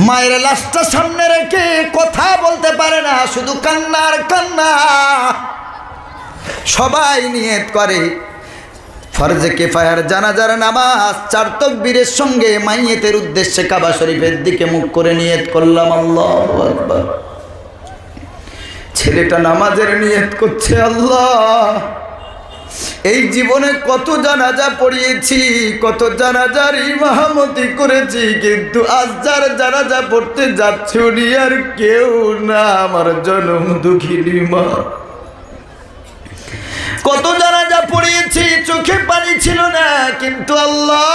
মায়ের লাশটা সামনে রেখে কথা বলতে পারে না, শুধু কান্নার কান্না। সবাই নিয়ত করে ফরজে কিফায়ার জানাজার নামাজ 4 তাকবীরের সঙ্গে মাইয়েতের উদ্দেশ্যে কাবা শরীফের দিকে মুখ করে নিয়ত করলাম আল্লাহু আকবার। ছেলেটা নামাজের নিয়ত করছে, আল্লাহ এই জীবনে কত জানাজা পড়িয়েছি, কত জানাজার ইমামতি করেছি, কিন্তু আজ যার জানাজা পড়তে যাচ্ছে উনি আর কেউ না, আমার জনম দুঃখিনী মা। কত জানাজা পড়িয়েছি, চোখে পানি ছিল না, কিন্তু আল্লাহ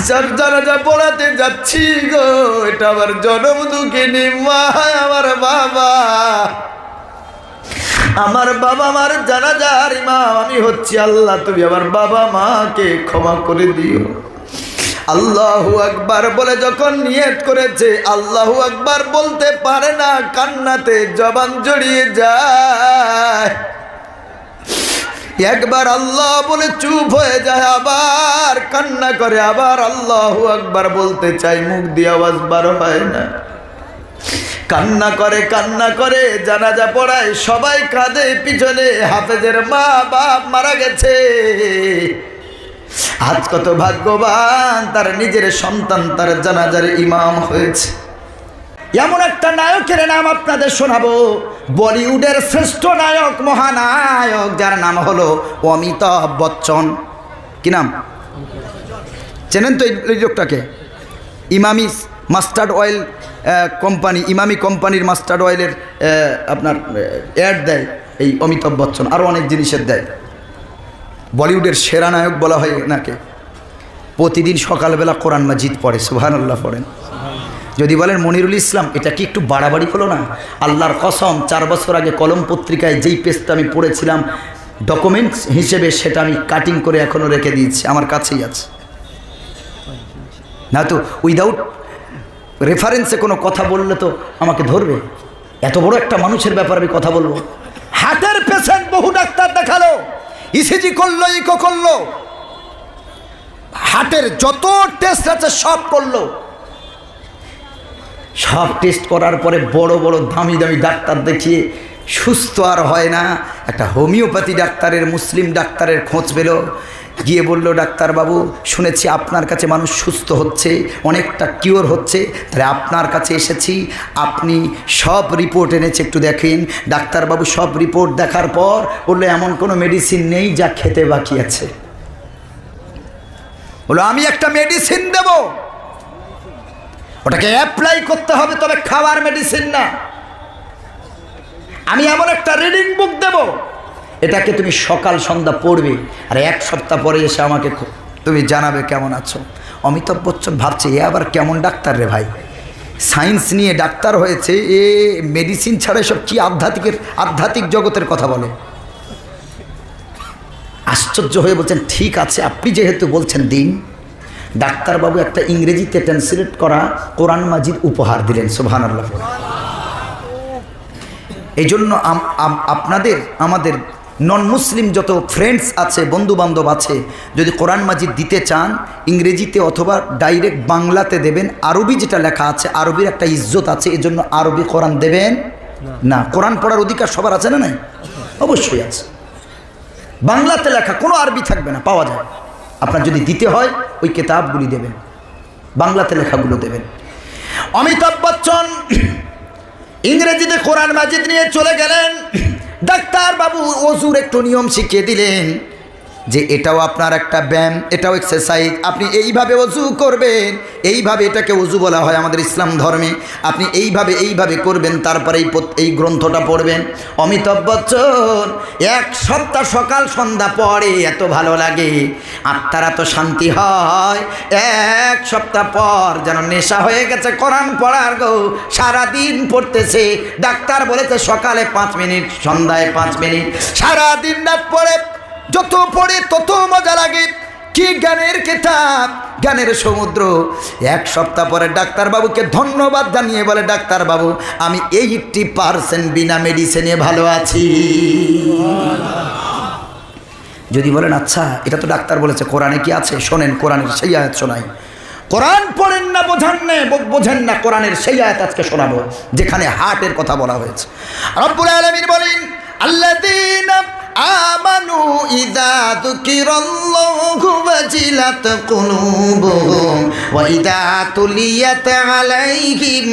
যার জানাজা পড়াতে যাচ্ছি গো, এটা আমার জনম দুঃখিনী মা, আমার বাবা। আমার বাবা মার জানাজার ইমাম আমি হচ্ছি, আল্লাহ তুমি আমার বাবা মাকে ক্ষমা করে দিও। আল্লাহু আকবার বলে যখন নিয়ত করেছে, আল্লাহু আকবার বলতে পারে না, কান্নাতে জবান জড়িয়ে যায়। একবার আল্লাহ বলে চুপ হয়ে যায়, আবার কান্না করে, আবার আল্লাহু আকবার বলতে চাই, মুখ দিয়ে আওয়াজ বার হয় না। কান্না করে জানাজা পড়ায়, সবাই কাঁদে, পিছনে হাফেজের মা বাপ মারা গেছে। আজ কত ভাগ্যবান, তার নিজের সন্তান তার জানাজার ইমাম হয়েছে। এমন একটা নায়কের নাম আপনাদের শোনাবো, বলিউডের শ্রেষ্ঠ নায়ক, মহানায়ক, যার নাম হলো অমিতাভ বচ্চন। কি নাম চেনেন তো এই লোকটাকে? Emami mustard oil company, Emami কোম্পানির মাস্টার্ড অয়েলের আপনার অ্যাড দেয় এই অমিতাভ বচ্চন, আরও অনেক জিনিসের দেয়। বলিউডের সেরা নায়ক বলা হয় নাকি। প্রতিদিন সকালবেলা কোরআন মাজিদ পড়ে, সুবহানাল্লাহ পড়েন। যদি বলেন মনিরুল ইসলাম, এটা কি একটু বাড়াবাড়ি হলো না? আল্লাহর কসম, 4 বছর আগে কলম পত্রিকায় যেই পেজটা আমি পড়েছিলাম ডকুমেন্টস হিসেবে, সেটা আমি কাটিং করে এখনও রেখে দিয়েছি, আমার কাছেই আছে। না তো উইদাউট রেফারেন্সে কোনো কথা বললে তো আমাকে ধরবে। এত বড় একটা মানুষের ব্যাপারে আমি কথা বলবো। হার্টের পেশেন্ট বহু ডাক্তার দেখালো, ইসিজি করলো, ইকো করলো, হার্টের যত টেস্ট আছে সব করলো। সব টেস্ট করার পরে বড় বড় দামি দামি ডাক্তার দেখিয়ে সুস্থ আর হয় না। একটা হোমিওপ্যাথি ডাক্তারের, মুসলিম ডাক্তারের খোঁজ পেল, গিয়ে বলল, ডাক্তারবাবু শুনেছি আপনার কাছে মানুষ সুস্থ হচ্ছে, অনেকটা কিওর হচ্ছে, তাহলে আপনার কাছে এসেছি, আপনি সব রিপোর্ট এনেছে একটু দেখেন। ডাক্তারবাবু সব রিপোর্ট দেখার পর বললো, এমন কোনো মেডিসিন নেই যা খেতে বাকি আছে। বললো, আমি একটা মেডিসিন দেব, ওটাকে অ্যাপ্লাই করতে হবে, তবে খাওয়ার মেডিসিন না। আমি এমন একটা রিডিং বুক দেব, এটাকে তুমি সকাল সন্ধ্যা পড়বে, আর 1 সপ্তাহ পরে এসে আমাকে তুমি জানাবে কেমন আছো। অমিতাভ বচ্চন ভাবছে, এ আবার কেমন ডাক্তার রে ভাই, সায়েন্স নিয়ে ডাক্তার হয়েছে, এ মেডিসিন ছাড়া সব কি আধ্যাত্মিক জগতের কথা বলে। আশ্চর্য হয়ে বলছেন, ঠিক আছে আপনি যেহেতু বলছেন দিন। ডাক্তারবাবু একটা ইংরেজিতে ট্রান্সলেট করা কোরআন মাজিদ উপহার দিলেন, সুবহানাল্লাহ। এই জন্য আপনাদের, আমাদের নন মুসলিম যত ফ্রেন্ডস আছে, বন্ধু বান্ধব আছে, যদি কোরআন মাজিদ দিতে চান ইংরেজিতে অথবা ডাইরেক্ট বাংলাতে দেবেন। আরবি যেটা লেখা আছে, আরবির একটা ইজ্জত আছে, এজন্য আরবি কোরআন দেবেন না। কোরআন পড়ার অধিকার সবার আছে না? নাই, অবশ্যই আছে। বাংলাতে লেখা, কোনো আরবি থাকবে না, পাওয়া যায়। আপনার যদি দিতে হয় ওই কিতাবগুলি দেবেন, বাংলাতে লেখাগুলো দেবেন। অমিতাভ বচ্চন ইংরেজিতে কোরআন মাজিদ নিয়ে চলে গেলেন। ডাক্তার বাবু ওযুর একটু নিয়ম শিখিয়ে দিলেন, যে এটাও আপনার একটা ব্যায়াম, এটাও এক্সারসাইজ, আপনি এইভাবে ওযু করবেন, এইভাবে, এটাকে ওযু বলা হয় আমাদের ইসলাম ধর্মে, আপনি এইভাবে করবেন, তারপরে এই গ্রন্থটা পড়বেন। অমিতাভ বচ্চন 1 সপ্তাহ সকাল সন্ধ্যা পড়ে, এত ভালো লাগে, আত্মার এত শান্তি হয়। 1 সপ্তাহ পর যেন নেশা হয়ে গেছে কোরআন পড়ার গো, সারাদিন পড়তেছে। ডাক্তার বলেছে সকালে 5 মিনিট, সন্ধ্যায় 5 মিনিট, সারাদিন রাত পড়ে, যত পড়ে তত মজা লাগে। কি জ্ঞানের কিতাব, জ্ঞানের সমুদ্র। 1 সপ্তাহ পরে ডাক্তারবাবুকে ধন্যবাদ জানিয়ে বলে, ডাক্তারবাবু আমি 80% বিনা মেডিসিনে ভালো আছি। যদি বলেন আচ্ছা এটা তো ডাক্তার বলেছে, কোরআনে কি আছে? শোনেন, কোরআনের সেই আয়াত শোনাই। কোরআন পড়েন না, বোঝেন না, কোরআনের সেই আয়াত আজকে শোনাবো যেখানে হার্টের কথা বলা হয়েছে। রব্বুল আলামিন বলেন, আল্লাযীনা আমানু ইযা যুকিরাল্লাহু ওয়াজিলাত কুলুবুহুম ওয়া ইযা তুলিয়াত আলাইহিম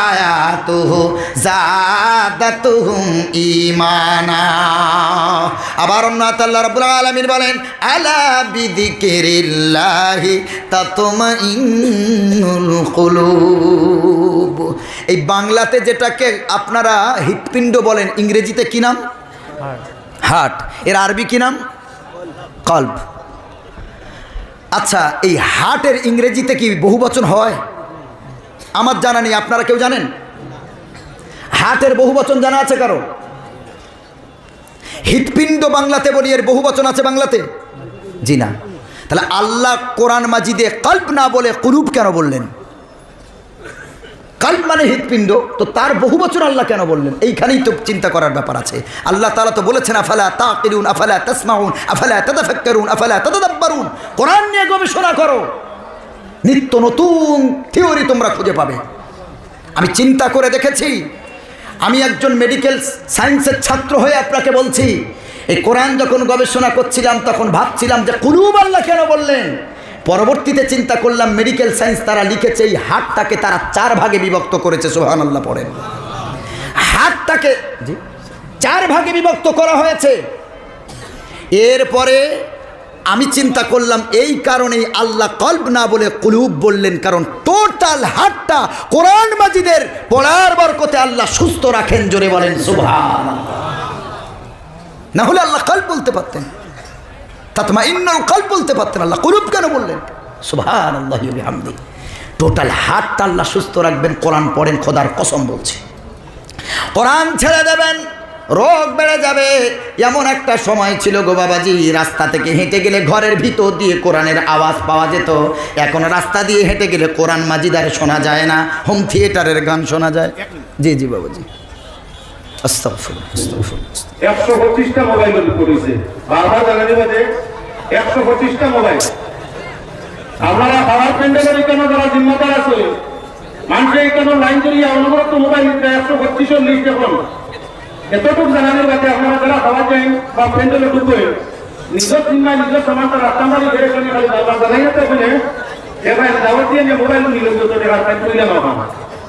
আয়াতুহু যাদাতুহুম ঈমানা। আবার অন্যত আল্লাহ রাব্বুল আলামিন বলেন, আলা বিযিকিরিল্লাহি তাতমাইন্নুল কুলুব। এই বাংলাতে যেটাকে আপনারা হৃৎপিণ্ড বলেন, ইংরেজিতে কি নাম? হার্ট। এর আরবি কি নাম? কলব। আচ্ছা, এই হার্টের ইংরেজিতে কি বহুবচন হয়? আমার জানা নেই, আপনারা কেউ জানেন? হার্টের বহুবচন জানা আছে কারো? হৃৎপিণ্ড বাংলাতে বলি, এর বহুবচন আছে বাংলাতে? জি না। তাহলে আল্লাহ কোরআন মাজিদে কলব না বলে কুলুব কেন বললেন? কলব মানে হৃৎপিণ্ড, তো তার বহুবচন আল্লাহ কেন বললেন? এইখানেই তো চিন্তা করার ব্যাপার আছে। আল্লাহ তাআলা তো বলেছেন, আফালা তাকিলুন, আফালা তাসমাউন, আফালা তাতাফাক্কারুন, আফালা তাতাদাব্বারুন। কোরআন নিয়ে গবেষণা করো, নিত্য নতুন থিওরি তোমরা খুঁজে পাবে। আমি চিন্তা করে দেখেছি, আমি একজন মেডিকেল সায়েন্সের ছাত্র হয়ে আপনাকে বলছি, এই কোরআন যখন গবেষণা করছিলাম তখন ভাবছিলাম যে কুলুব আল্লাহ কেন বললেন। পরবর্তীতে চিন্তা করলাম, মেডিকেল সায়েন্স তারা লিখেছে এই হার্টটাকে তারা 4 ভাগে বিভক্ত করেছে। সুবহানাল্লাহ পড়েন। হার্টটাকে 4 ভাগে বিভক্ত করা হয়েছে। এরপরে আমি চিন্তা করলাম, এই কারণেই আল্লাহ কলব না বলে কুলুব বললেন, কারণ টোটাল হার্টটা কোরআন মাজিদের পড়ার বরকতে আল্লাহ সুস্থ রাখেন। জোরে বলেন সুবহানাল্লাহ। না হলে আল্লাহ কলব বলতে পারতেন, তাতমাইন্নুল কলব বলতে পারতেন, আল্লাহ কুলুব কেন বললেন? সুবহানাল্লাহি ওয়া বিহামদিহি। টোটাল হার্টটা আল্লাহ সুস্থ রাখবেন। কোরআন পড়েন, খোদার কসম বলছি। কোরআন ছেড়ে দেবেন, রোগ বেড়ে যাবে। এমন একটা সময় ছিল গো বাবাজি, রাস্তা থেকে হেঁটে গেলে ঘরের ভিতর দিয়ে কোরআনের আওয়াজ পাওয়া যেত। এখন রাস্তা দিয়ে হেঁটে গেলে কোরআন মাজিদ আর শোনা যায় না, হোম থিয়েটারের গান শোনা যায়। জি জি বাবাজি। আস্তাগফিরুল্লাহ, আস্তাগফিরুল্লাহ। 125টা মোবাইল পড়েছে বারবার জানানি বাদে 125টা মোবাইল। আপনারা খাবার প্যান্ডেলের কেন যারা জিম্মাদার আছে, মানুষের কেন লাইন করিয়া অনুগত মোবাইল 125 লিস্ট। এখন এতটুকু জানানির বাদে আপনারা যারা খাবার যাই বা প্যান্ডেলে ঢুকবেন, নিজের জিম্মায় নিজের সমানটা রাস্তামারি বেড়ে সঙ্গে খালি বারবার জানাই যেতে বলে এবার দাওয়াত দিয়ে নিয়ে মোবাইল নিল রাস্তায় তুলে নেওয়া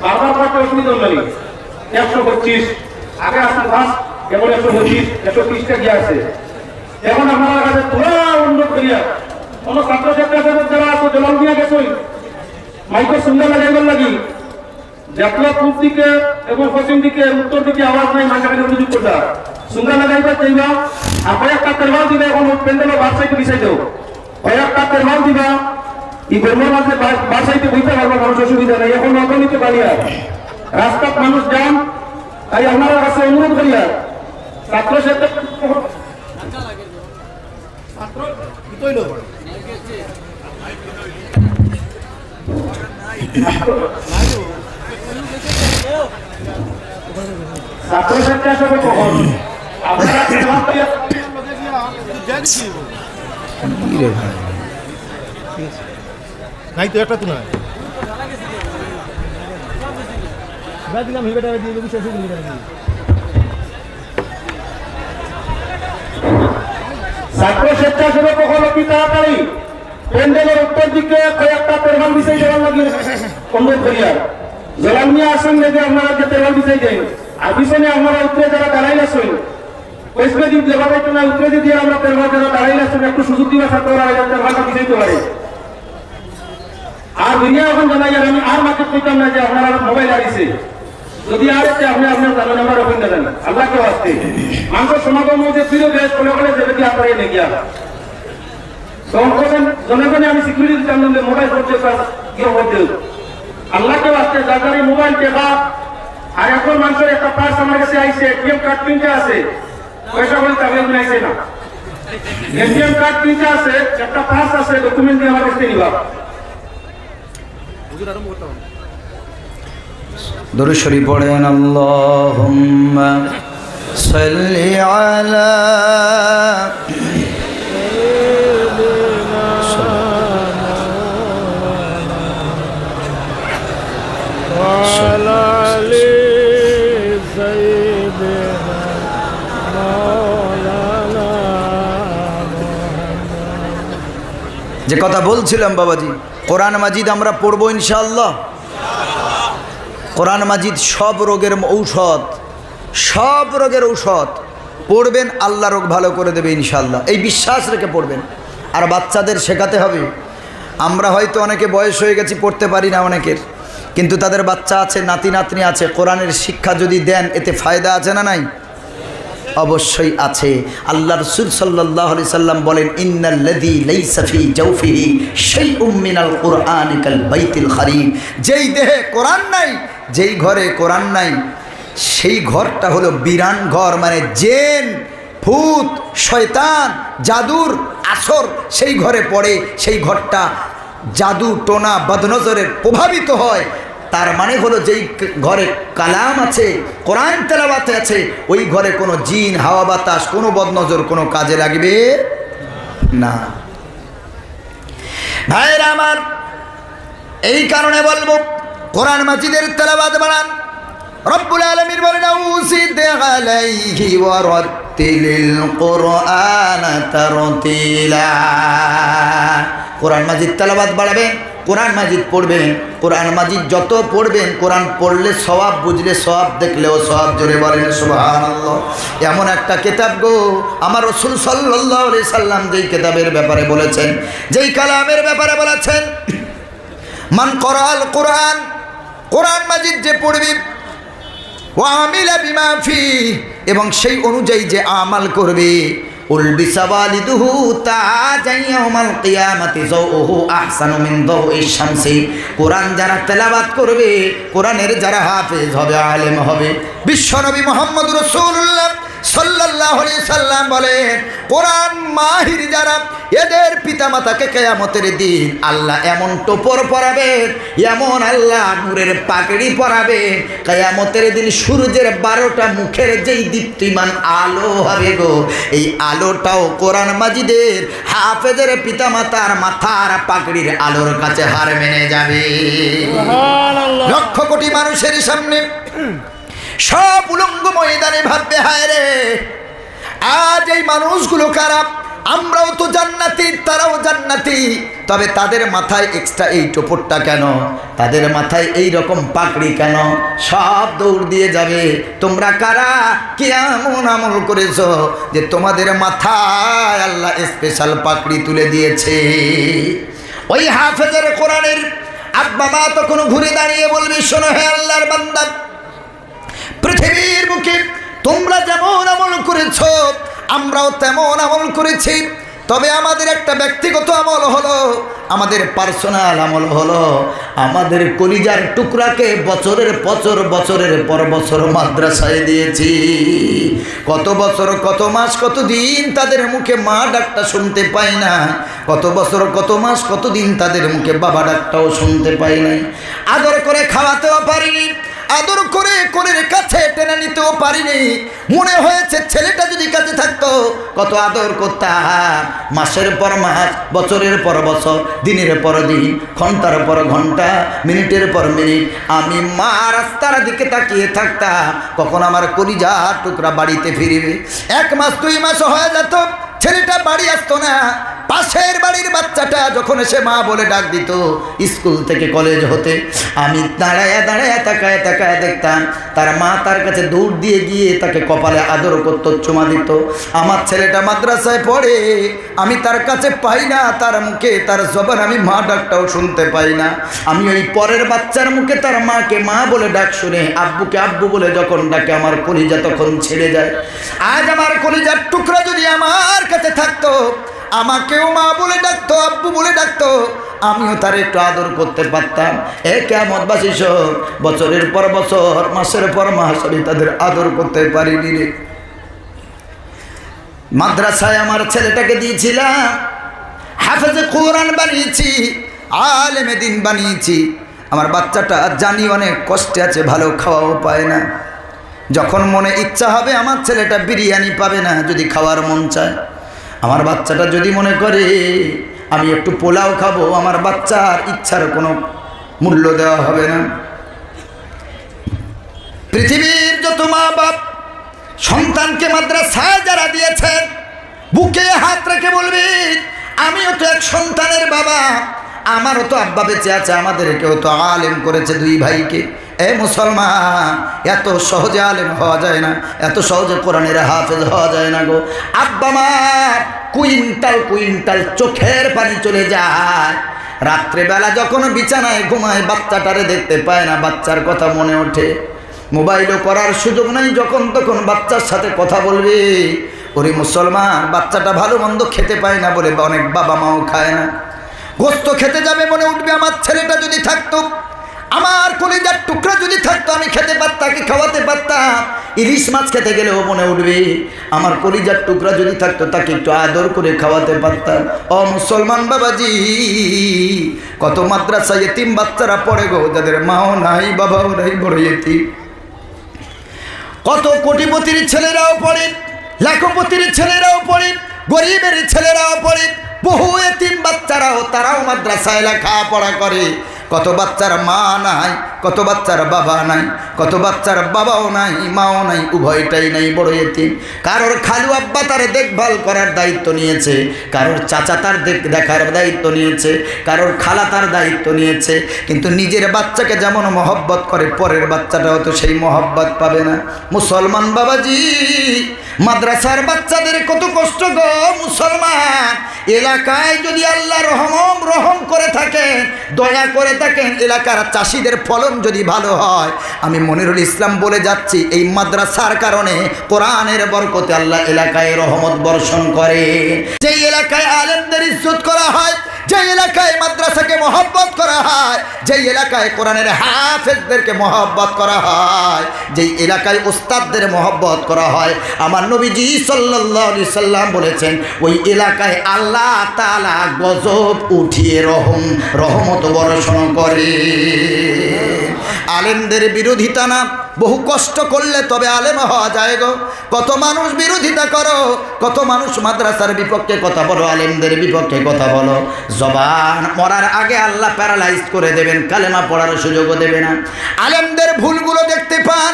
বারবার পাঠে অসুবিধা নেই। 125 আগে আসলে বাস কেবল 125 130টা গিয়ে আছে। এখন আপনার কাছে পুরো উন্নত করিয়া কোনো ছাত্রছাত্রীদের যারা আছে জলম দিয়ে গেছে মাইকের সুন্দর লাগাইবার লাগি জাতীয় পূর্ব দিকে এবং পশ্চিম দিকে উত্তর দিকে আওয়াজ নাই, মাঝখানে সুযোগ করবা সুন্দর লাগাইবার চাইবা। আর কয়েকটা তেরমাল দিবা, এখন প্যান্ডেলের বার সাইডে বিছাই দেও, কয়েকটা তেরমাল দিবা। এই বেরমার মাঝে বার সাইডে বইতে পারবা, মানুষ অসুবিধা নেই। এখন নগরীতে বাড়িয়া রাস্তার মানুষ যান, তাই আপনারা কাছে অনুরোধ করিয়া ছাত্র ছাত্রী আসবে কখন আপনারা নাই তো একটা তো নয় দিলাম হিবেটা দিয়ে দেবো শেষ হয়ে গেল। ছাত্র স্বেচ্ছাসেবক কখনো কি তাড়াতাড়ি প্যান্ডেলের উত্তর দিকে কয়েকটা তেরমাল বিছাই দেওয়ার লাগে অনুরোধ করিয়া জলাল নিয়ে আসেন দেখে আপনারা যে তেরমাল বিছাই দেন। আর পিছনে আপনারা উত্তরে যারা দাঁড়াই আসেন ওইসবে যদি দেওয়া যাইতো না, উত্তরে দিয়ে আমরা তেরমাল যারা দাঁড়াই আসেন একটু সুযোগ দিবা ছাত্ররা তেরমালটা বিছাইতে পারে। আর দুনিয়া এখন জানাই আমি আর মাকে কইতাম না যে আপনারা মোবাইল হারিয়েছে, যদি আর আপনি আপনার জানেন আমরা রকম না জানি আল্লাহ কেউ আসতে মানুষের সমাগম যে ফিরে দেশ কোলে কোলে যাবে কি আপনারা এনে গিয়া তখন জনগণে আমি সিকিউরিটি দিতাম না মোবাইল করতে কেউ করতে আল্লাহ কেউ আসতে যার মোবাইল টেকা। আর এখন মানুষের একটা পার্স আমার কাছে আইসে, এটিএম কার্ড প্রিন্টে আছে, পয়সা বলে তাহলে আইসে না, এটিএম কার্ড প্রিন্টে আছে, একটা পার্স আছে, ডকুমেন্ট দিয়ে আমার কাছে নিবা। দুরূদ শরীফ পড়েন, আল্লাহুম্মা সাল্লি আলা যে কথা বলছিলাম বাবাজি, কোরআন মাজিদ আমরা পড়বো ইনশাআল্লাহ। কোরআন মাজিদ সব রোগের ঔষধ, সব রোগের ঔষধ। পড়বেন, আল্লাহ রোগ ভালো করে দেবে ইনশাআল্লাহ, এই বিশ্বাস রেখে পড়বেন। আর বাচ্চাদের শেখাতে হবে। আমরা হয়তো অনেকে বয়স হয়ে গেছি, পড়তে পারি না অনেকের, কিন্তু তাদের বাচ্চা আছে, নাতি নাতনি আছে, কোরআনের শিক্ষা যদি দেন এতে ফায়দা আছে না নাই? অবশ্যই আছে। আল্লাহ রাসূল সাল্লাল্লাহু আলাইহি সাল্লাম বলেন, ইন্নাল্লাযী লাইসা ফী জাওফিহি শাইউম মিনাল কুরআনি কাল বাইতিল খারিব। যেই দেহে কোরআন নাই, যেই ঘরে কোরআন নাই, সেই ঘরটা হলো বিরান ঘর। মানে জিন, ভূত, শয়তান, জাদুর আসর সেই ঘরে পড়ে, সেই ঘরটা জাদু টোনা বদনজরের প্রভাবিত হয়। তার মানে হলো যেই ঘরে কালাম আছে, কোরআন তেলাওয়াত আছে, ওই ঘরে কোনো জিন, হাওয়া বাতাস, কোনো বদনজর কোনো কাজে লাগবে না। ভাইরা আমার, এই কারণে বলবো কোরআন মাজিদের তেলাওয়াত বাড়ান। রব্বুল আলামিন বলেন, আউসিদ আলাইহি ওয়া রাত্তিলিল কুরআনা তারতিলা। কোরআন মাজিদ তেলাওয়াত বাড়াবেন, কোরআন মাজিদ পড়বেন। কোরআন মাজিদ যত পড়বেন, কোরআন পড়লে সওয়াব, বুঝলে সওয়াব, দেখলেও সওয়াব। জোরে বলেন সুবহানাল্লাহ। এমন একটা কিতাব গো, আমার রাসূল সাল্লাল্লাহু আলাইহি সাল্লাম যেই কিতাবের ব্যাপারে বলেছেন, যেই কালামের ব্যাপারে বলেছেন, মান করাল কোরআন, কোরআন মাজিদ যে পড়বে, ওয়া আমিলা বিমা ফি, এবং সেই অনুযায়ী যে আমাল করবে, উলবিসা ওয়ালিদুহু তাজান ইয়াউমাল কিয়ামাতি যাওহু আহসানু মিন দাওইশ শামসি। কোরআন যারা তেলাওয়াত করবে, কোরআনের যারা হাফেজ হবে, আলেম হবে, বিশ্বনবী মুহাম্মদ রাসূলুল্লাহ সাল্লাল্লাহু আলাইহি সাল্লাম বলেন, কোরআন মাহির যারা, এদের পিতামাতাকে কিয়ামতের দিন আল্লাহ এমন টোপর পরাবেন, এমন আল্লাহ নূরের পাগড়ি পরাবেন, কিয়ামতের দিন সূর্যের 12টা মুখের যেই দীপ্তিমান আলো হবে গো, এই আলোটাও কোরআন মাজিদের হাফেজের পিতামাতার মাথার পাগড়ির আলোর কাছে হার মেনে যাবে। সুবহানাল্লাহ। লক্ষ কোটি মানুষের সামনে সব উলঙ্গ ময়দানে ভাববে, হায় রে, আজ এই মানুষগুলো খারাপ, আমরাও তো জান্নাতি, তারাও জান্নাতি, তবে তাদের মাথায় এক্সট্রা এই টোপরটা কেন, তাদের মাথায় এই রকম পাগড়ি কেন? সব দৌড় দিয়ে যাবে, তোমরা কারা, কেমন আমল করেছো যে তোমাদের মাথায় আল্লাহ স্পেশাল পাগড়ি তুলে দিয়েছে? ওই হাফেজের কোরআনের আব্বা মা তখন ঘুরে দাঁড়িয়ে বলবে, শোনো হে আল্লাহর বান্দা, পৃথিবীর বুকে তোমরা যেমন আমল করেছো, আমরাও তেমন আমল করেছি, তবে আমাদের একটা ব্যক্তিগত আমল হলো, আমাদের পার্সোনাল আমল হলো, আমাদের কলিজার টুকরাকে বছরের পর বছর মাদ্রাসায় দিয়েছি। কত বছর, কত মাস, কত দিন তাদের মুখে মা ডাকটা শুনতে পাই না, কত বছর, কত মাস, কত দিন তাদের মুখে বাবা ডাকটাও শুনতে পাই নাই। আদর করে খাওয়াতেও পারিনি, আদর করে কোলের কাছে টেনে নিতেও পারিনি। মনে হয়েছে ছেলেটা যদি কাছে থাকতো কত আদর করতাম। মাসের পর মাস, বছরের পর বছর, দিনের পর দিন, ঘন্টার পর ঘন্টা, মিনিটের পর মিনিট আমি মা রাস্তার দিকে তাকিয়ে থাকতাম, কখন আমার কলিজার টুকরা বাড়িতে ফিরবে। 1 মাস 2 মাস হয়ে যেত, ছেলেটা বাড়ি আসতো না। পাশের বাড়ির বাচ্চাটা যখন এসে মা বলে ডাক দিত স্কুল থেকে কলেজ হতে, আমি দাঁড়ায় দাঁড়ায় তাকায় তাকায় দেখতাম তার মা তার কাছে দৌড় দিয়ে গিয়ে তাকে কপালে আদর করতো, চুমা দিত। আমার ছেলেটা মাদ্রাসায় পড়ে, আমি তার কাছে পাই না তার মুখে তার জবান, আমি মা ডাকটাও শুনতে পাই না। আমি ওই পরের বাচ্চার মুখে তার মাকে মা বলে ডাক শুনে, আব্বুকে আব্বু বলে যখন ডাকে, আমার কলিজা তখন ছেড়ে যায়। আজ আমার কলিজার টুকরা যদি আমার কাছে থাকতো, আমাকেও মা বলে ডাকতো, আব্বু বলে ডাকতো, আমিও তার একটু আদর করতে পারতাম। কিয়ামতবাসী সব বছরের পর বছর, মাসের পর মাস আমি তাদের আদর করতে পারিনি রে। মাদ্রাসায় আমার ছেলেটাকে দিয়েছিলাম, হাফেজে কোরআন বানিয়েছি, আলেমে দিন বানিয়েছি। আমার বাচ্চাটা জানি অনেক কষ্টে আছে, ভালো খাওয়াও পায় না। যখন মনে ইচ্ছা হবে আমার ছেলেটা বিরিয়ানি পাবে না, যদি খাওয়ার মন চায়। আমার বাচ্চাটা যদি মনে করে আমি একটু পোলাও খাবো, আমার বাচ্চার ইচ্ছার কোনো মূল্য দেওয়া হবে না। পৃথিবীর যত মা বাপ সন্তানকে মাদ্রাসায় যারা দিয়েছেন, বুকে হাত রেখে বলবেন আমিও তো এক সন্তানের বাবা, আমারও তো আব্বা বেঁচে আছে, আমাদেরকেও তো আলেম করেছে দুই ভাইকে। এ মুসলমান, এত সহজে আলেম হওয়া যায় না, এত সহজে কোরআনের হাফেজ হওয়া যায় না গো। আব্বা মার কুইন্টাল কুইন্টাল চোখের পানি চলে যায়। রাত্রেবেলা যখন বিছানায় ঘুমায় বাচ্চাটারে দেখতে পায় না, বাচ্চার কথা মনে ওঠে। মোবাইলও করার সুযোগ নাই, যখন তখন বাচ্চার সাথে কথা বলবে। ওরে মুসলমান, বাচ্চাটা ভালো মন্দ খেতে পায় না বলে অনেক বাবা মাও খায় না। গোস্ত খেতে যাবে, মনে উঠবে আমার ছেলেটা যদি থাকতো, আমার কলিজার টুকরা যদি থাকতো, আমি খেতে পারতাম, তাকে খাওয়াতে পারতাম। ইলিশ মাছ খেতে গেলেও মনে উঠবে আমার কলিজার টুকরা যদি থাকতো, তাকে একটু আদর করে খাওয়াতে পারতাম। ও মুসলমান বাবাজি, কত মাদ্রাসা ইতিম বাচ্চারা পড়ে গো, যাদের মাও নাই বাবাও নাই, বড় ইতিম। কত কোটিপতির ছেলেরাও পড়ে, লাখপতির ছেলেরাও পড়ে, গরিবের ছেলেরাও পড়ে, বহু এতিম বাচ্চারাও তারাও মাদ্রাসায় লেখাপড়া করে। কত বাচ্চার মা নাই, কত বাচ্চার বাবা নাই, কত বাচ্চার বাবাও নাই মাও নাই, উভয়টাই নাই, বড় এতিম। কারোর খালু আব্বা তার দেখভাল করার দায়িত্ব নিয়েছে, কারোর চাচা তার দেখার দায়িত্ব নিয়েছে, কারোর খালা তার দায়িত্ব নিয়েছে। কিন্তু নিজের বাচ্চাকে যেমন মহব্বত করে, পরের বাচ্চাটাও তো সেই মহব্বত পাবে না। মুসলমান বাবাজি, মাদ্রাসার বাচ্চাদের কত কষ্ট গো মুসলমান। এলাকায় যদি আল্লাহ রহম করে থাকেন, দয়া করে থাকেন, এলাকার চাষিদের ফলন যদি ভালো হয়, আমি মনিরুল ইসলাম বলে যাচ্ছি, এই মাদ্রাসার কারণে কোরআনের বরকতে আল্লাহ এলাকায় রহমত বর্ষণ করে। যেই এলাকায় আলেমদের ইজ্জত করা হয়, যেই এলাকায় মাদ্রাসাকে মহব্বত করা হয়, যেই এলাকায় কোরআনের হাফেজদেরকে মহব্বত করা হয়, যেই এলাকায় উস্তাদদের মহব্বত করা হয়, আমার নবীজি সাল্লাল্লাহু আলাইহি সাল্লাম বলেছেন, ওই এলাকায় আল্লাহ তাআলা গজব উঠিয়ে রহমত বর্ষণ করে। আলেমদের বিরোধিতা না, বহু কষ্ট করলে তবে আলেম হওয়া যায় গো। কত মানুষ বিরোধিতা করো, কত মানুষ মাদ্রাসার বিপক্ষে কথা বলো, আলেমদের বিপক্ষে কথা বলো, জবান মরার আগে আল্লাহ প্যারালাইজ করে দেবেন, কালেমা পড়ার সুযোগও দেবে না। আলেমদের ভুলগুলো দেখতে পান,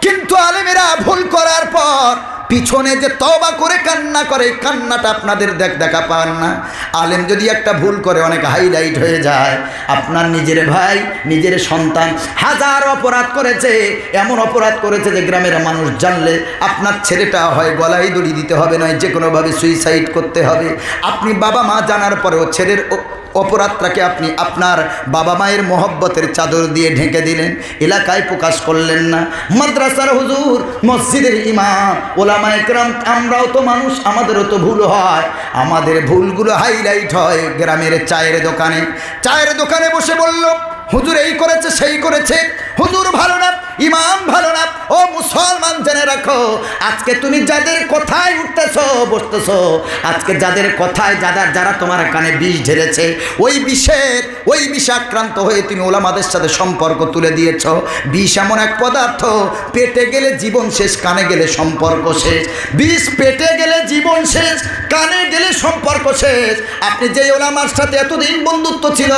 কিন্তু আলেমেরা ভুল করার পর পিছনে যে তওবা করে কান্না করে, কান্নাটা আপনাদের দেখা পান না। আলেম যদি একটা ভুল করে অনেক হাইলাইট হয়ে যায়। আপনার নিজের ভাই, নিজের সন্তান হাজার অপরাধ করেছে, এমন অপরাধ করেছে যে গ্রামের মানুষ জানলে আপনার ছেলেটা হয় গলায় দড়ি দিতে হবে, নয় যে কোনোভাবে সুইসাইড করতে হবে। আপনি বাবা মা জানার পরেও ছেলের অপরাধটাকে আপনি আপনার বাবা মায়ের মহব্বতের চাদর দিয়ে ঢেকে দিলেন, এলাকায় প্রকাশ করলেন না। মাদ্রাসার হুজুর, মসজিদের ইমাম, ওলামায়ে কেরাম, আমরাও তো মানুষ, আমাদেরও তো ভুল হয়। আমাদের ভুলগুলো হাইলাইট হয় গ্রামের চায়ের দোকানে বসে বলল, হুজুর এই করেছে সেই করেছে, হুজুর ভালো না, ইমাম ভালো না। ও মুসলমান, জেনে রাখো, আজকে তুমি যাদের কথায় উঠতেছো বসতেছো, আজকে যাদের কথায় যারা তোমার কানে বিষ ঢেলেছে, ওই বিষাক্রান্ত হয়ে তুমি ওলামাদের সাথে সম্পর্ক তুলে দিয়েছ। বিষ এমন এক পদার্থ, পেটে গেলে জীবন শেষ, কানে গেলে সম্পর্ক শেষ। বিষ পেটে গেলে জীবন শেষ, কানে গেলে সম্পর্ক শেষ। আপনি যে ওলামার সাথে এতদিন বন্ধুত্ব ছিল,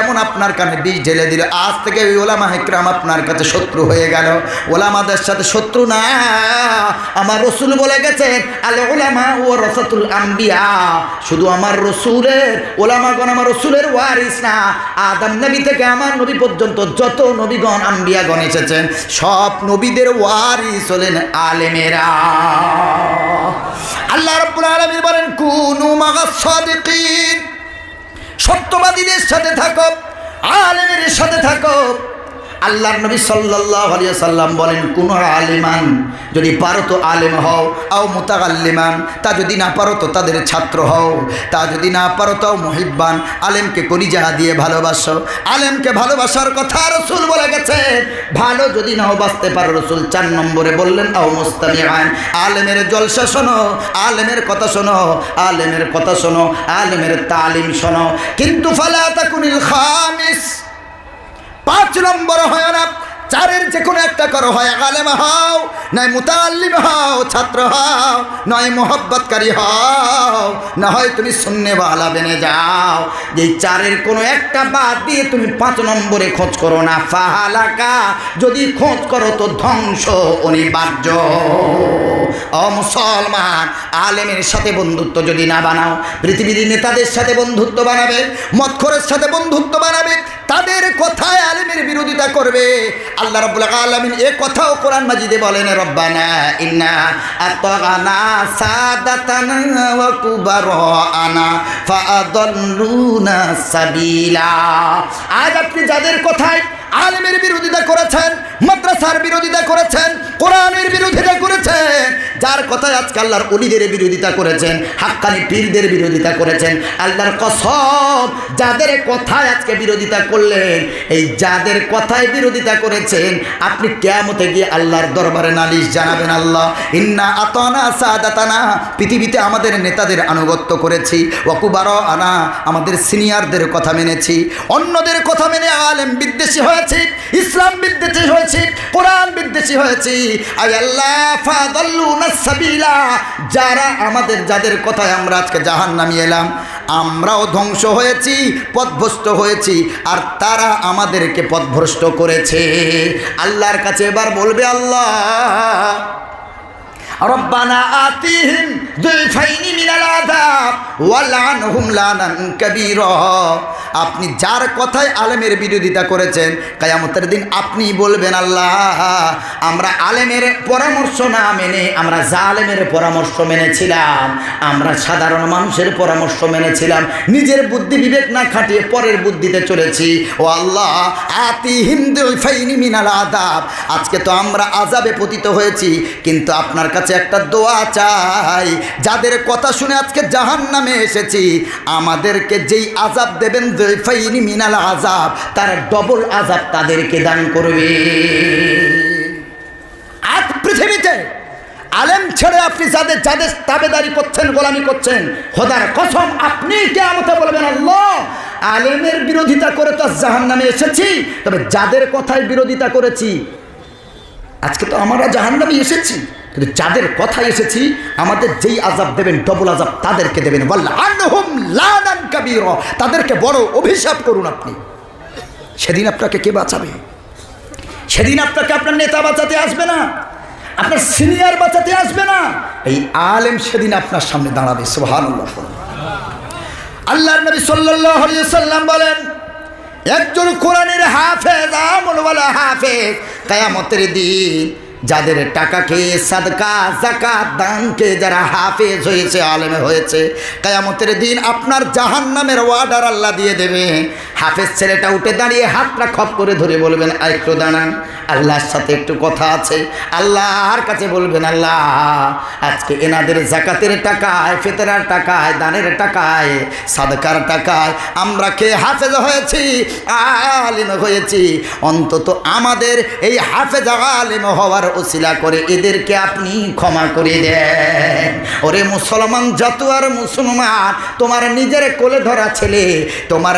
এমন আপনার কানে বিষ ঢেলে দিল, আজ থেকে ওই ওলামা ইকরাম আপনার কাছে শত্রু হয়ে গেল। ওলামাদের সাথে শত্রু না, আমার রসুল বলে গেছেন, আল উলামা ওয়ারাসাতুল আম্বিয়া, শুধু আমার রসুলের ওলামাগণ আমার রসুলের ওয়ারিস না। আদম নবী থেকে আমার নবী পর্যন্ত যত নবীগণ আম্বিয়াগণ এসেছেন, সব নবীদের ওয়ারিস হলেন আলেমেরা। আল্লাহ রাব্বুল আলামিন বলেন, কুনু মা'আস সাদিকিন, সত্যবাদীদের সাথে থাকো, আলেমের সাথে থাকো। আল্লাহর নবী সাল্লাল্লাহু আলাইহি সাল্লাম বলেন, কোন আলিমান, যদি পারো তো আলেম হও, আও মুতাআল্লিমান, তা যদি না পারো তো তাদের ছাত্র হও, তা যদি না পারো তাও মুহিব্বান, আলেমকে কলিজা দিয়ে ভালোবাসো। আলেমকে ভালোবাসার কথা রাসূল বলে গেছেন। ভালো যদি নাও বাঁচতে পারো, রাসূল 4 নম্বরে বললেন, আও মুস্তামিআন, আলেমের জলসা শোনো, আলেমের কথা শোনো, আলেমের কথা শোনো, আলেমের তালিম শোনো। কিন্তু ফালা তাকুনিল খামিস, 5 নম্বর হয় না, 4-এর যে কোনো একটা করো, হয় আলেম হও, নয় মুতাআল্লিম হও, ছাত্র হও, নয় মোহব্বতকারী হও, না হয় তুমি সুন্নেওয়ালা বেনে যাও। এই 4-এর কোনো একটা বাদ দিয়ে তুমি 5 নম্বরে খোঁজ করো না, ফাহালাকা, যদি খোঁজ করো তো ধ্বংস অনিবার্য। ও মুসলমান, আলেমের সাথে বন্ধুত্ব যদি না বানাও, পৃথিবীর নেতাদের সাথে বন্ধুত্ব বানাবে, মদখোরের সাথে বন্ধুত্ব বানাবে, তাদের কথায় আলেমের বিরোধিতা করবে। আল্লাহ রাব্বুল আলামিন এ কথাও কোরআন মাজিদে বলেন, রব্বানা ইন্না আতাগানা সাদাতানা ওয়া কুবারানা ফাআদাল্লুনা সাবিলা। আজ আপনি যাদের কথায় আলেমের বিরোধিতা করেছেন, মাদ্রাসার বিরোধিতা করেছেন, কোরআনের বিরোধিতা করেছেন, যার কথায় আজকে আল্লাহর ওলিদের বিরোধিতা করেছেন, হাক্কানি পীরদের বিরোধিতা করেছেন, আল্লাহর কসম যাদের কথায় আজকে বিরোধিতা করলেন, এই যাদের কথায় বিরোধিতা করেছেন, আপনি কিয়ামতে গিয়ে আল্লাহর দরবারে নালিশ জানাবেন, আল্লাহ ইন্না আতানা সাদাতানা, পৃথিবীতে আমাদের নেতাদের আনুগত্য করেছি, ওয়াকুবারা আনা, আমাদের সিনিয়রদের কথা মেনেছি, অন্যদের কথা মেনে আলেম বিদ্বেষী হয়েছি, ইসলাম বিদ্বেষী হয়েছি, কোরআন বিদ্বেষী হয়েছি। আয় আল্লাহ ফাদাল্লুনা সাবিলা, যারা আমাদের যাদের কথায় আমরা আজকে জাহান্নামে এলাম, আমরাও ধ্বংস হয়েছি, পথভ্রষ্ট হয়েছি, আর তারা আমাদেরকে পথভ্রষ্ট করেছে। আল্লাহর কাছে এবার বলবে, আল্লাহ রব্বানা আতিহিম যুলফাইনি মিনাল আযাব ওয়ালআনহুম লানান কাবীরা। আপনি যার কথায় আলেমের বিরোধিতা করেছেন, কিয়ামতের দিন আপনি বলবেন, আল্লাহ আমরা আলেমের পরামর্শ না মেনে আমরা জালেমের পরামর্শ মেনেছিলাম, আমরা সাধারণ মানুষের পরামর্শ মেনেছিলাম, নিজের বুদ্ধি বিবেক না খাটিয়ে পরের বুদ্ধিতে চলেছি। ও আল্লাহ আতিহিম যুলফাইনি মিনাল আযাব, আজকে তো আমরা আযাবে পতিত হয়েছি, কিন্তু আপনার কাছে একটা দোয়া চাই, যাদের কথা শুনে আজকে জাহান্নামে এসেছি, আমাদেরকে যেই আযাব দেবেন যুলফাইনি মিনাল আযাব, তার ডবল আযাব তাদেরকে দান করবে। আজ পৃথিবীতে আলেম ছেড়ে আপনি যাদের যাদের তাবেদারি করছেন, গোলামি করছেন, খোদার কসম আপনি কিয়ামতে বলবেন, আল্লাহ আলেমের বিরোধিতা করে তো জাহান্নামে এসেছি, তবে যাদের কথায় বিরোধিতা করেছি আজকে তো আমরা জাহান্নামে এসেছি, কিন্তু যাদের কথা এসেছি আমাদের যেই আযাব দেবেন ডবল আযাব তাদেরকে দেবেন। ওয়ালআনহুম লানান কাবীরা, তাদেরকে বড় অভিশাপ করুন আপনি। সেদিন আপনাকে কে বাঁচাবে? সেদিন আপনাকে আপনার নেতা বাঁচাতে আসবে না, আপনার সিনিয়র বাঁচাতে আসবে না, এই আলেম সেদিন আপনার সামনে দাঁড়াবে। সুবহানাল্লাহ। আল্লাহর নবী সাল্লাল্লাহু আলাইহি ওয়াসাল্লাম বলেন, একজন কোরআনের হাফেজ, আমলওয়ালা হাফেজ, কিয়ামতের দিন যাদের টাকা খেয়ে সাদকা যাকাত দানকে যারা হাফেজ হয়েছে, আলেম হয়েছে, কিয়ামতের দিন আপনার জাহান্নামের ওয়ার্ডার আল্লাহ দিয়ে দেবে। হাফেজ ছেলেটা উঠে দাঁড়িয়ে হাতটা খপ করে ধরে বলবেন, একটু দাঁড়ান, আল্লাহর সাথে একটু কথা আছে। আল্লাহর কাছে বলবেন, আল্লাহ আজকে এনাদের যাকাতের টাকায়, ফিতরার টাকায়, দানের টাকায়, সাদকার টাকায় আমরা কে হাফেজ হয়েছি, আলেম হয়েছি, অন্তত আমাদের এই হাফেজ আলেম হওয়ার ওসিলা করে এদেরকে আপনি ক্ষমা করে দেন। ওরে মুসলমান যত আর মুসলমান, তোমার নিজের কোলে ধরা ছেলে, তোমার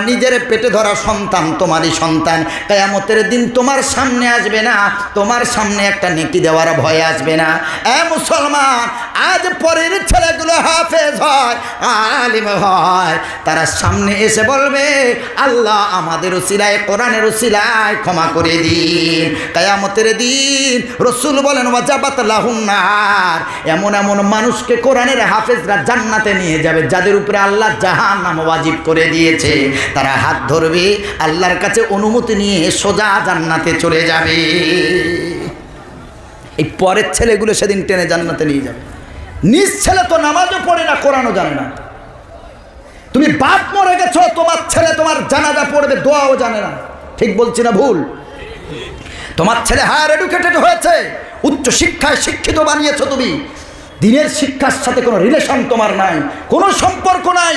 নিজের পেটে ধরা সন্তান, তোমারই সন্তান, কিয়ামতের দিন তোমার সামনে আসবে না, তোমার সামনে একটা নেকি দেওয়ার ভয় আসবে না। এ মুসলমান, আজ পরের ছেলেগুলো হাফেজ হয়, আলিম হয়, তারা সামনে এসে বলবে, আল্লাহ আমাদের ওসিলায়, কোরআনের ওসিলায় ক্ষমা করে দিন। কিয়ামতের দিন রাসূল বলেন, ওয়াজাবাত লাহুন নার, এমন এমন মানুষকে কোরআনের হাফেজরা জান্নাতে নিয়ে যাবে যাদের উপরে আল্লাহ জাহান্নাম ওয়াজিব করে দিয়েছে। তারা হাত ধরবে, আল্লাহর কাছে অনুমতি নিয়ে সোজা জান্নাতে চলে যাবে। এই পরের ছেলেগুলো সেদিন টেনে জান্নাতে নিয়ে যাবে। নিজ ছেলে তো নামাজও পড়ে না, কোরআনও জানে না। তুমি বাপ মরে গেছো, তোমার ছেলে তোমার জানাজা পড়বে, দোয়াও জানে না। ঠিক বলছি না ভুল? তোমার ছেলে হায়ার এডুকেটেড হয়েছে, উচ্চ শিক্ষায় শিক্ষিত বানিয়েছো তুমি, দিনের শিক্ষার সাথে কোনো রিলেশন তোমার নাই, কোনো সম্পর্ক নাই।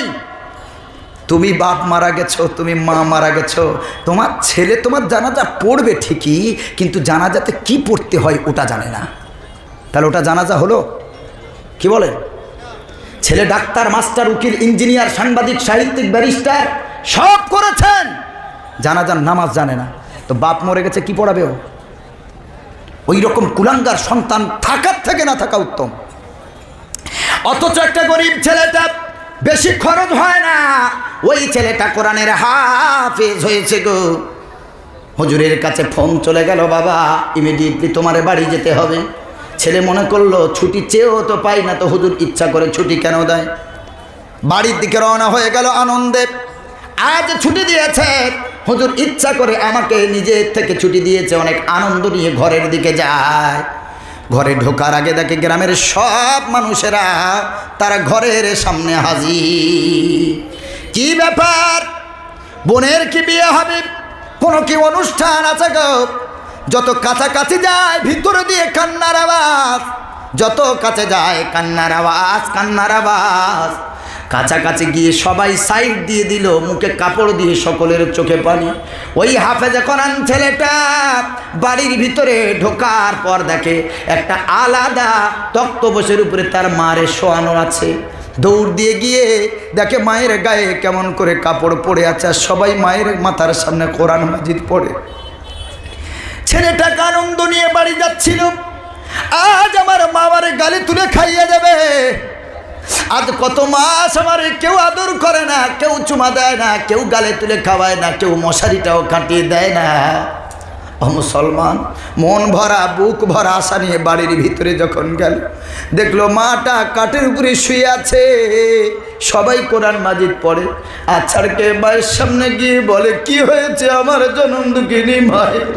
তুমি বাপ মারা গেছো, তুমি মা মারা গেছো, তোমার ছেলে তোমার জানাজা পড়বে ঠিকই, কিন্তু জানাজাতে কি পড়তে হয় ওটা জানে না। তাহলে ওটা জানাজা হলো? কি বলে? ছেলে ডাক্তার, মাস্টার, উকিল, ইঞ্জিনিয়ার, সাংবাদিক, সাহিত্যিক, ব্যারিস্টার সব করেছেন, জানাজার নামাজ জানে না, তো বাপ মরে গেছে কি পড়াবে ও? ওই রকম কুলাঙ্গার সন্তান থাকার থেকে না থাকা উত্তম। অথচ একটা গরিব ছেলেটা, বেশি খরচ হয় না, ওই ছেলেটা কোরআনের হাফেজ হয়েছে গো। হুজুরের কাছে ফোন চলে গেল, বাবা ইমিডিয়েটলি তোমার বাড়ি যেতে হবে, ছেলে মনে করলো ছুটি চেয়েও তো পাই না, তো হুজুর ইচ্ছা করে ছুটি কেন দেয়। বাড়ির দিকে রওনা হয়ে গেল আনন্দে। আজ ছুটি দিয়েছে হুজুর, ইচ্ছা করে আমাকে নিজের থেকে ছুটি দিয়েছে, অনেক আনন্দ নিয়ে ঘরের দিকে যায়। ঘরে ঢোকার আগে দেখে গ্রামের সব মানুষেরা তারা ঘরের সামনে হাজির। কি ব্যাপার, বোনের কি বিয়ে হবে, কোনো কি অনুষ্ঠান আছে গো? যত কাছাকাছি যায় ভিতরে দিয়ে কান্নার আওয়াজ, যত কাছে যায় কান্নার আওয়াজ, কান্নার আওয়াজ। কাছাকাছি গিয়ে সবাই সাইড দিয়ে দিল, মুখে কাপড় দিয়ে সকলের চোখে পানি। ওই হাফেজে কোরআন ছেলেটা বাড়ির ভিতরে ঢোকার পর দেখে একটা আলাদা তক্তপোষের উপরে তার মারে শোয়ানো আছে। দৌড় দিয়ে গিয়ে দেখে মায়ের গায়ে কেমন করে কাপড় পরে আছে, আর সবাই মায়ের মাথার সামনে কোরআন মাজিদ পড়ে। ছেলেটাকে আনন্দ নিয়ে বাড়ি যাচ্ছিল। আজ আমার মা আমারে গালে তুলে খাইয়ে দেবে। আজ কত মাস আমার কেউ আদর করে না, কেউ চুমা দেয় না, কেউ গালে তুলে খাওয়ায় না, কেউ মশারিটাও কাটিয়ে দেয় না। ও মুসলমান, মন ভরা বুক ভরা আশা নিয়ে বাড়ির ভিতরে যখন গেল, দেখলো মাটা কাঠের উপরে শুয়ে আছে, সবাই কোরআন মাজিদ পড়ে। আচ্ছাড়কে মায়ের সামনে গিয়ে বলে, কি হয়েছে আমার জনম দুঃখিনী মায়ের?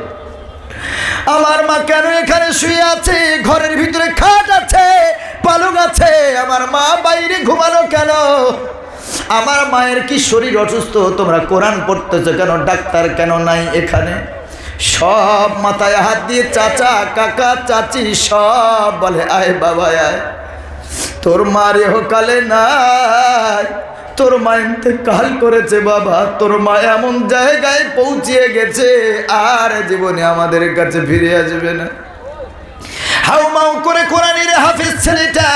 আমার মা কেন এখানে শুয়ে আছে? ঘরের ভিতরে খাট আছে, পালক আছে, আমার মা বাইরে ঘুমালো কেন? আমার মায়ের কি শরীর অসুস্থ? তোমরা কোরআন পড়তেছো কেন? ডাক্তার কেন নাই এখানে? সব মাথায় হাত দিয়ে চাচা কাকা চাচি সব বলে, আয় বাবা আয়, তোর মা রেহকালে নাই, তোর মা ইন্তেকাল করেছে বাবা, তোর মা এমন জায়গায় পৌঁছিয়ে গেছে আর জীবনে আমাদের কাছে ফিরে আসবে না। হাউমাউ করে কোরআনের হাফেজ ছেলেটা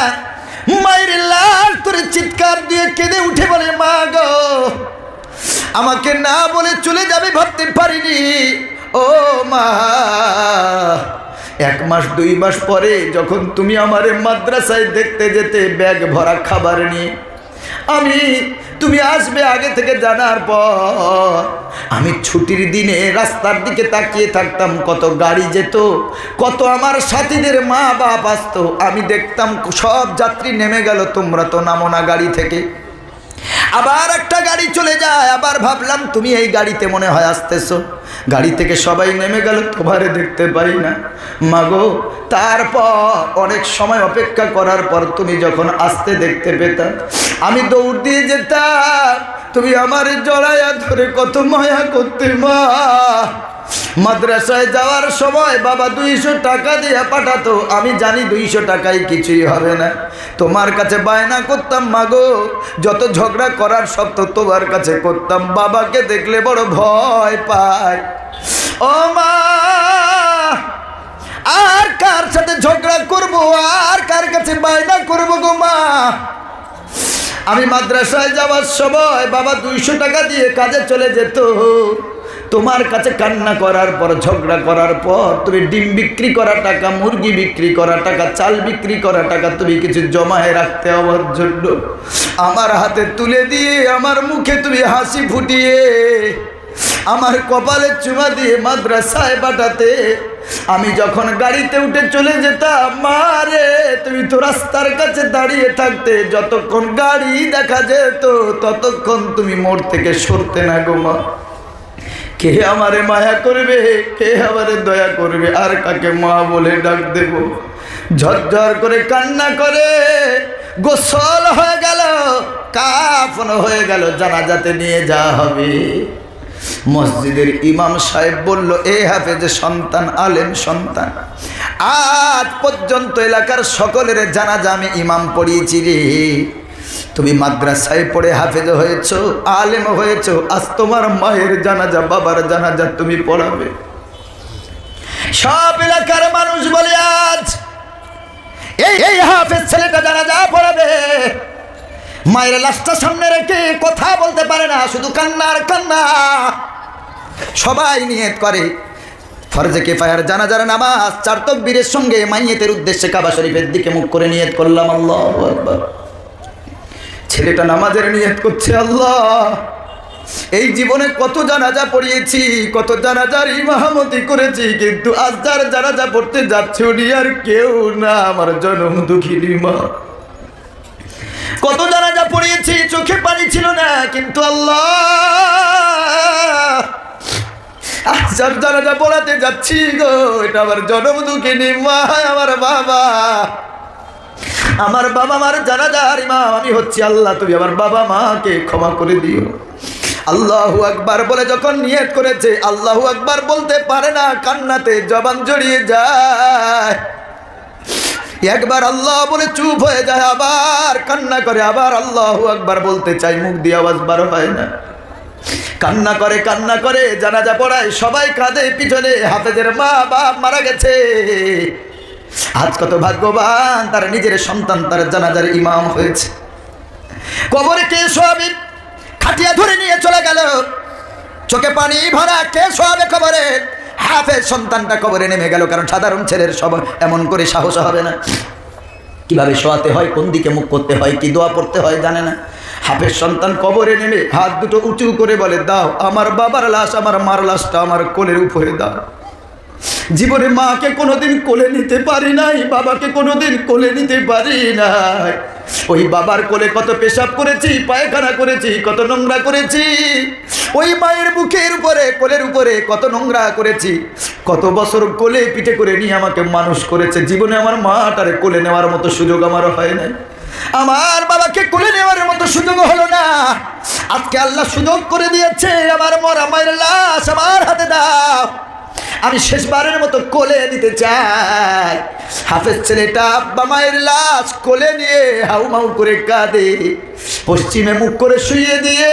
মায়ের লাল করে চিৎকার দিয়ে কেঁদে উঠে বলে, মা গো, আমাকে না বলে চলে যাবে ভাবতে পারিনি। ও মা, 1 মাস 2 মাস পরে যখন তুমি আমার মাদ্রাসায় দেখতে যেতে ব্যাগ ভরা খাবার নিয়ে, তুমি আসবে আগে থেকে জানার পর আমি ছুটির দিনে রাস্তার দিকে তাকিয়ে থাকতাম, কত গাড়ি যেত, কত আমার সাথীদের মা বাপ আসতো, আমি দেখতাম সব যাত্রী নেমে গেল, তোমরা তো নামো না গাড়ি থেকে। আবার একটা গাড়ি চলে যায়, আবার ভাবলাম তুমি এই গাড়িতে মনে হয় আসতেছো, গাড়ি থেকে সবাই নেমে গেল, তোমারে দেখতে পাই না। মাগো, তারপর অনেক সময় অপেক্ষা করার পর তুমি যখন আসতে দেখতে পেতাম, আমি দৌড় দিয়ে যেতাম, তুমি আমার জড়াইয়া ধরে কত মায়া করতে। মা, মাদ্রাসায় যাওয়ার সময় বাবা 200 টাকা দিয়ে পাঠাতো, আমি জানি 200 টাকায় কিছুই হবে না, তোমার কাছে বায়না করতাম, মাগো যত ঝগড়া করার সব তো তোমার কাছে করতাম, বাবাকে দেখলে বড় ভয় পায়। ও মা, আর কার সাথে ঝগড়া করব, আর কার কাছে বায়না করব গো মা? আমি মাদ্রাসায় যাওয়ার সময় বাবা 200 টাকা দিয়ে কাজে চলে যেত, তোমার কাছে কান্না করার পর, ঝগড়া করার পর তুমি ডিম বিক্রি করা টাকা, মুরগি বিক্রি করা টাকা, চাল বিক্রি করা টাকা তুমি কিছু জমায়ে রাখতে আমার জন্য, আমার হাতে তুলে দিয়ে আমার মুখে তুমি হাসি ফুটিয়ে আমার কপালে চুমা দিয়ে মাদ্রাসায় পাঠাতে। আমি যখন গাড়িতে উঠে চলে যেতাম, মা রে, তুমি তো রাস্তার কাছে দাঁড়িয়ে থাকতে, যতক্ষণ গাড়ি দেখা যেত ততক্ষণ তুমি মোড় থেকে সরতে না গো মা। কে আমারে মায়া করবে, কে আমারে দয়া করবে, আর কাকে মা বলে ডাক দেব? ঝরঝর করে কান্না করে গোসল হয়ে গেল, কাফন হয়ে গেল, জানাজাতে নিয়ে যাওয়া হবে। মসজিদের ইমাম সাহেব বলল, এ হাফেজ সন্তান, আলেম সন্তান, আজ পর্যন্ত এলাকার সকলের জানাজা আমি ইমাম পড়িয়েছি রে, তুমি মাদ্রাসায় পড়ে হাফেজ হয়েছো, আলেম হয়েছো, আজ তোমার মায়ের জানাজা, বাবার জানাজা তুমি পড়াবে। সব এলাকার মানুষ বলে আজ এই হাফেজ ছেলেটা জানাজা পড়াবে। মায়ের লাশটা সামনে রেখে কথা বলতে পারে না, শুধু কান্নার কান্না। সবাই নিয়ত করে ফরজে কিফায়ার জানাজার নামাজ 4 তাকবীরের সঙ্গে মাইয়েতের উদ্দেশ্যে কাবা শরীফের দিকে মুখ করে নিয়ত করলাম, আল্লাহু আকবার। ছেলেটা নামাজের নিয়ত করছে, আল্লাহ এই জীবনে কত জানাজা পড়িয়েছি, কত জানাজার ইমামতি করেছি, কিন্তু আজ যার জানাজা পড়তে যাচ্ছে উনি আর কেউ না, আমার জনম দুঃখিনী মা। কত জানাজা পড়িয়েছি, চোখে পানি ছিল না, কিন্তু আল্লাহ আজ যার জানাজা পড়াতে যাচ্ছি গো, এটা আমার জনম দুঃখিনী মা, আমার বাবা। আমার বাবা মার জানাজার ইমাম আমি হচ্ছি। আল্লাহ তুমি আমার বাবা মাকে ক্ষমা করে দিও। আল্লাহু আকবার বলে যখন নিয়ত করেছে, আল্লাহু আকবার বলতে পারে না, কান্নাতে জবান জড়িয়ে যায়। একবার আল্লাহ বলে চুপ হয়ে যায়, আবার কান্না করে, আবার আল্লাহু আকবার বলতে চাই, মুখ দিয়ে আওয়াজ বার হয় না। কান্না করে জানাজা পড়ায়, সবাই কাঁদে, পিছনে হাফেজের মা বাপ মারা গেছে। আজ কত ভাগ্যবান, তার নিজের সন্তান তার জানাজার ইমাম হয়েছে। কবরে কে শোয়াবে, খাটিয়া ধরে নিয়ে চলে গেল, চোখে পানি ভরা, কে শোয়াবে কবরে? হাফেজ সন্তানটা কবরে নেমে গেল, কারণ সাধারণ ছেলের সব এমন করে সাহস হবে না। কিভাবে শোয়াতে হয়, কোন দিকে মুখ করতে হয়, কি দোয়া পড়তে হয় জানে না। হাফেজ সন্তান কবরে নেমে হাত দুটো উঁচু করে বলে, দাও আমার বাবার লাশ, আমার মার লাশটা আমার কোলের উপরে দাও। জীবনে মাকে কোনোদিন কোলে নিতে পারি নাই, বাবাকে কোনোদিন কোলে নিতে পারি নাই। ওই বাবার কোলে কত পেশাব করেছি, পায়খানা করেছি, কত নোংরা করেছি। ওই মায়ের বুকের উপরে, কোলের উপরে কত নোংরা করেছি। কত বছর কোলে পিঠে করে নিয়ে আমাকে মানুষ করেছে। জীবনে আমার মাটারে কোলে নেওয়ার মতো সুযোগ আমার হয় নাই, আমার বাবাকে কোলে নেওয়ার মতো সুযোগ হলো না। আজকে আল্লাহ সুযোগ করে দিয়েছে, আমার মরা মায়ের লাশ আমার হাতে দাও, আমি শেষবারের মতো কোলে নিতে চাই। হাফেজ ছেলেটা আব্বা মায়ের লাশ কোলে নিয়ে হাউমাউ করে কাঁদে, পশ্চিমে মুখ করে শুইয়ে দিয়ে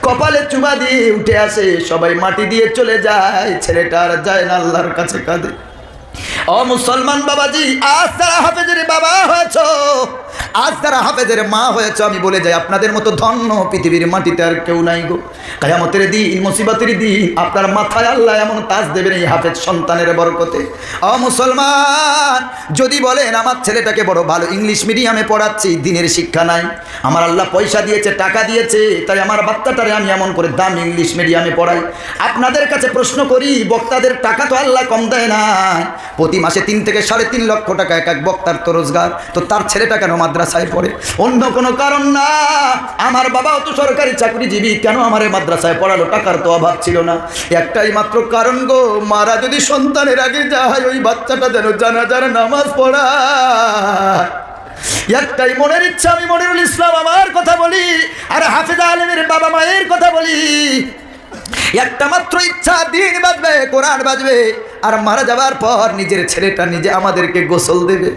কপালে চুমা দিয়ে উঠে আসে, সবাই মাটি দিয়ে চলে যায়, ছেলেটা আর যায় না, আল্লাহর কাছে কাঁদে। ও মুসলমান বাবাজি, আজ তারা হাফেজের বাবা হয়েছ, আজ তারা হাফেজের মা হয়েছ, আমি বলে যাই আপনাদের মতো ধন্য পৃথিবীর মাটিতে আর কেউ নাই গো। কিয়ামতের দিন, মুসিবতের দিন আপনার মাথায় আল্লাহ এমন তাজ দেবেন এই হাফেজ সন্তানের বরকতে। ও মুসলমান, যদি বলেন আমার ছেলেটাকে বড় ভালো ইংলিশ মিডিয়ামে পড়াচ্ছি, দিনের শিক্ষা নাই, আমার আল্লাহ পয়সা দিয়েছে, টাকা দিয়েছে, তাই আমার বাচ্চাটারে আমি এমন করে দাম ইংলিশ মিডিয়ামে পড়াই। আপনাদের কাছে প্রশ্ন করি, বক্তাদের টাকা তো আল্লাহ কম দেয় না, প্রতি মাসে 3 থেকে 3.5 লক্ষ টাকা এক এক বক্তার তো রোজগার, তো তার ছেলেটা কেন মাদ্রাসায় পড়ে? অন্য কোনো কারণ না। আমার বাবাও তো সরকারি চাকরিজীবী, কেন আমার মাদ্রাসায় পড়ালো? টাকার তো অভাব ছিল না। একটাই মাত্র কারণ গো, মারা যদি সন্তানের আগে যায়, ওই বাচ্চাটা যেন জানাজার নামাজ পড়ায়। একটাই মনের ইচ্ছা। আমি মনিরুল ইসলাম আমার কথা বলি, আর হাফেজ আলেমের বাবা মায়ের কথা বলি। একটা মাত্র ইচ্ছা, দিন বাজবে, কোরআন বাজবে, আর মারা যাবার পর নিজের ছেলেটা নিজে আমাদেরকে গোসল দেবে।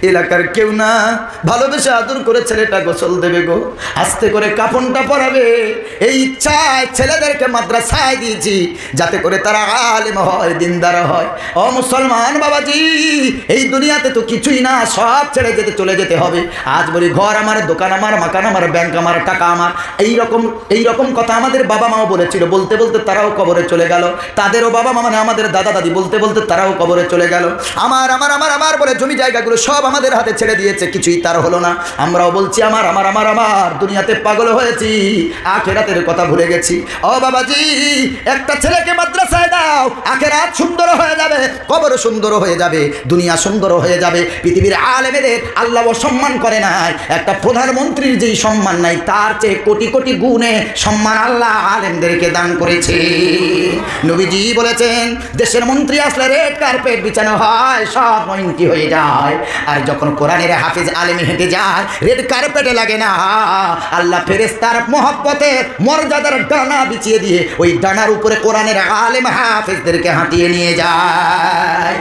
এলাকার কেউ না, ভালোবেসে আদর করে ছেলেটা গোসল দেবে গো, আস্তে করে কাফনটা পরাবে। এই ইচ্ছায় ছেলেদেরকে মাদ্রাসায় দিয়েছি, যাতে করে তারা আলেম হয়, দিনদার হয়। ও মুসলমান বাবাজি, এই দুনিয়াতে তো কিছুই না, সব ছেড়ে চলে যেতে হবে। আজ বলি ঘর আমার, দোকান আমার, মাকান আমার, ব্যাংক আমার, টাকা আমার, এইরকম কথা আমাদের বাবা মাও বলেছিল। বলতে বলতে তারাও কবরে চলে গেল। তাদেরও বাবা মা মানে আমাদের দাদা দাদি বলতে বলতে তারাও কবরে চলে গেল। আমার আমার আমার আমার বলে জমি জায়গাগুলো সব আমাদের হাতে ছেড়ে দিয়েছে, কিছুই তার হলো না। আমরাও বলছি আমার আমার আমার আমার, দুনিয়াতে পাগল হয়েছি, আখেরাতের কথা ভুলে গেছি। ও বাবাজি, একটা ছেলেকে মাদ্রাসায় দাও, আখেরাত সুন্দর হয়ে যাবে, কবর সুন্দর হয়ে যাবে, দুনিয়া সুন্দর হয়ে যাবে। পৃথিবীর আলেমেদের আল্লাহ সম্মান করে নাই, একটা প্রধানমন্ত্রীর যেই সম্মান নাই, তার চেয়ে কোটি কোটি গুণে সম্মান আল্লাহ আলেমদেরকে দান করেছে। নবীজি বলেছেন, দেশের মন্ত্রী আসলে রেড কার্পেট বিছানো হয়, সব মন্ত্রী হয়ে যায়। আর যখন কোরআনের হাফেজ আলেম হেঁটে যায়, রেড কার্পেটে লাগে না, আল্লাহ ফেরেশতার মহব্বতে মর্যাদার ডানা বিছিয়ে দিয়ে ওই ডানার উপরে কোরআনের আলেম হাফেজদেরকে হাঁটিয়ে নিয়ে যায়।